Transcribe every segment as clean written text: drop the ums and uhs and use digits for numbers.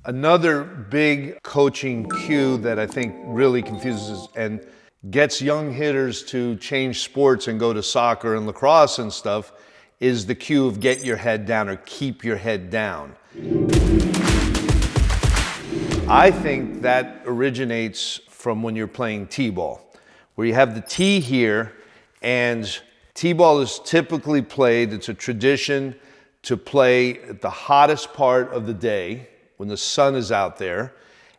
Another big coaching cue that I think really confuses and gets young hitters to change sports and go to soccer and lacrosse and stuff is the cue of get your head down or keep your head down. I think that originates from when you're playing t-ball, where you have the tee here, and t-ball is typically played, it's a tradition to play at the hottest part of the day when the sun is out there.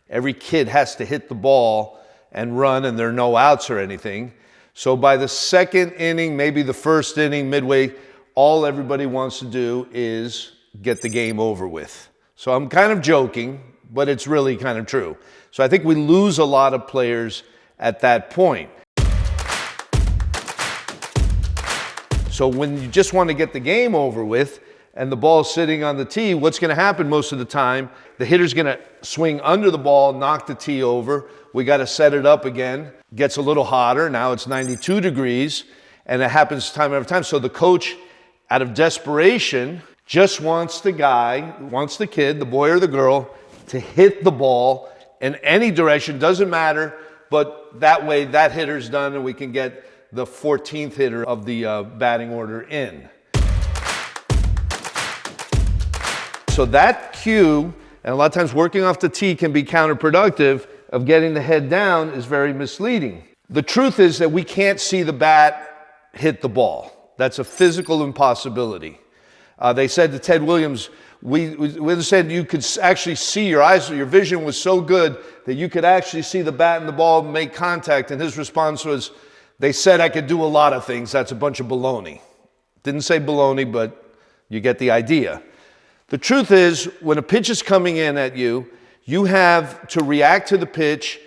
Every kid has to hit the ball and run, and there are no outs or anything. So by the second inning, maybe the first inning, midway, all everybody wants to do is get the game over with. So I'm kind of joking, but it's really kind of true. So I think we lose a lot of players at that point. So when you just want to get the game over with and the ball's sitting on the tee, what's going to happen most of the time? The hitter's going to swing under the ball, knock the tee over. We got to set it up again. Gets a little hotter. Now it's 92 degrees, and it happens time after time. So the coach, out of desperation, just wants the kid, the boy or the girl, to hit the ball in any direction, doesn't matter, but that way that hitter's done and we can get the 14th hitter of the batting order in. So that cue, and a lot of times working off the tee can be counterproductive, of getting the head down is very misleading. The truth is that we can't see the bat hit the ball. That's a physical impossibility. They said to Ted Williams, we said you could actually see, your eyes, your vision was so good that you could actually see the bat and the ball make contact. And his response was, they said I could do a lot of things. That's a bunch of baloney. Didn't say baloney, but you get the idea. The truth is, when a pitch is coming in at you, you have to react to the pitch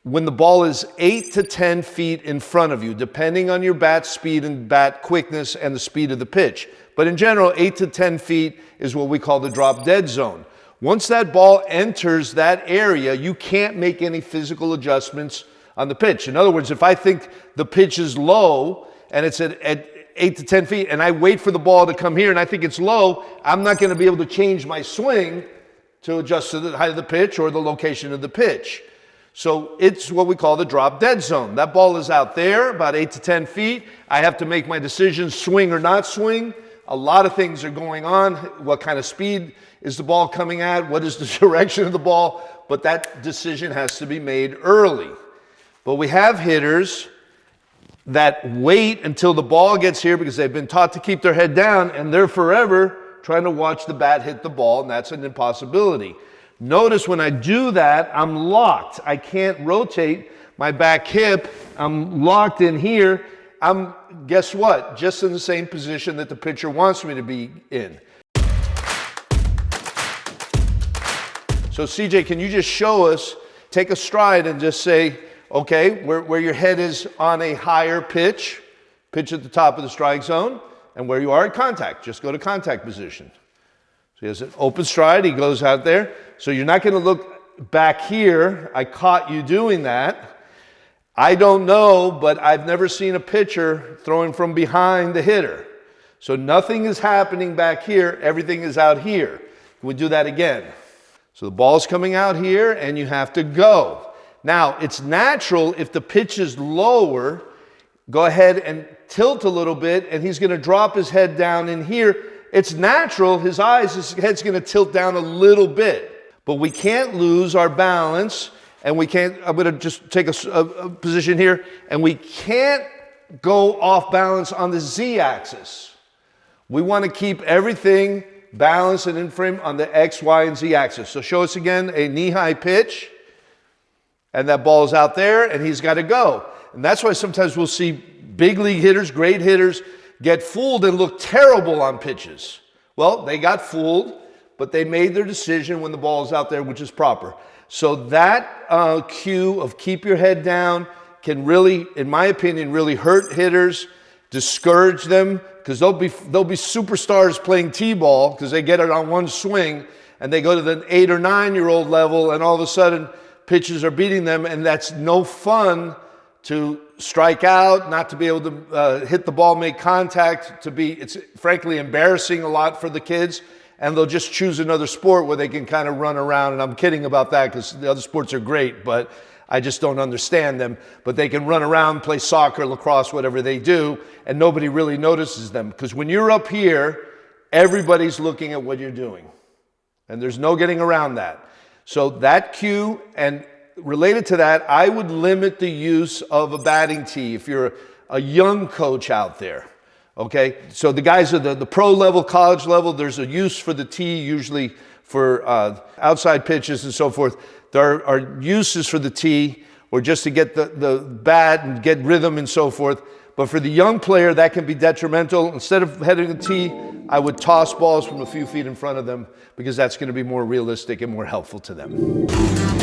when the ball is 8 to 10 feet in front of you, depending on your bat speed and bat quickness and the speed of the pitch. But in general, 8 to 10 feet is what we call the drop dead zone. Once that ball enters that area, you can't make any physical adjustments on the pitch. In other words, if I think the pitch is low and it's at 8 to 10 feet and I wait for the ball to come here and I think it's low, I'm not going to be able to change my swing to adjust to the height of the pitch or the location of the pitch. So it's what we call the drop dead zone. That ball is out there about 8 to 10 feet. I have to make my decision, swing or not swing. A lot of things are going on. What kind of speed is the ball coming at? What is the direction of the ball? But that decision has to be made early. But we have hitters that wait until the ball gets here because they've been taught to keep their head down, and they're forever trying to watch the bat hit the ball, and that's an impossibility. Notice when I do that, I'm locked. I can't rotate my back hip. I'm locked in here. I'm, guess what? Just in the same position that the pitcher wants me to be in. So CJ, can you just show us, take a stride and just say, okay, where your head is on a higher pitch at the top of the strike zone, and where you are at contact, just go to contact position. So he has an open stride, he goes out there. So you're not gonna look back here. I caught you doing that. I don't know, but I've never seen a pitcher throwing from behind the hitter. So nothing is happening back here, everything is out here. Can we do that again? So the ball's coming out here and you have to go. Now, it's natural if the pitch is lower, go ahead and tilt a little bit and he's gonna drop his head down in here. It's natural, his head's gonna tilt down a little bit, but we can't lose our balance. And we can't, I'm gonna just take a position here, and we can't go off balance on the Z-axis. We wanna keep everything balanced and in frame on the X, Y, and Z axis. So show us again a knee-high pitch, and that ball's out there, and he's gotta go. And that's why sometimes we'll see big league hitters, great hitters, get fooled and look terrible on pitches. Well, they got fooled, but they made their decision when the ball is out there, which is proper. So that cue of keep your head down can really, in my opinion, really hurt hitters, discourage them, because they'll be superstars playing t-ball because they get it on one swing and they go to the 8 or 9-year-old level and all of a sudden pitches are beating them, and that's no fun to strike out, not to be able to hit the ball, make contact, it's frankly embarrassing a lot for the kids. and they'll just choose another sport where they can kind of run around. And I'm kidding about that because the other sports are great, but I just don't understand them. But they can run around, play soccer, lacrosse, whatever they do, and nobody really notices them. Because when you're up here, everybody's looking at what you're doing. And there's no getting around that. So that cue, and related to that, I would limit the use of a batting tee if you're a young coach out there. Okay, so the guys at the pro level, college level, there's a use for the tee, usually for outside pitches and so forth. There are uses for the tee, or just to get the bat and get rhythm and so forth. But for the young player, that can be detrimental. Instead of heading the tee, I would toss balls from a few feet in front of them, because that's going to be more realistic and more helpful to them.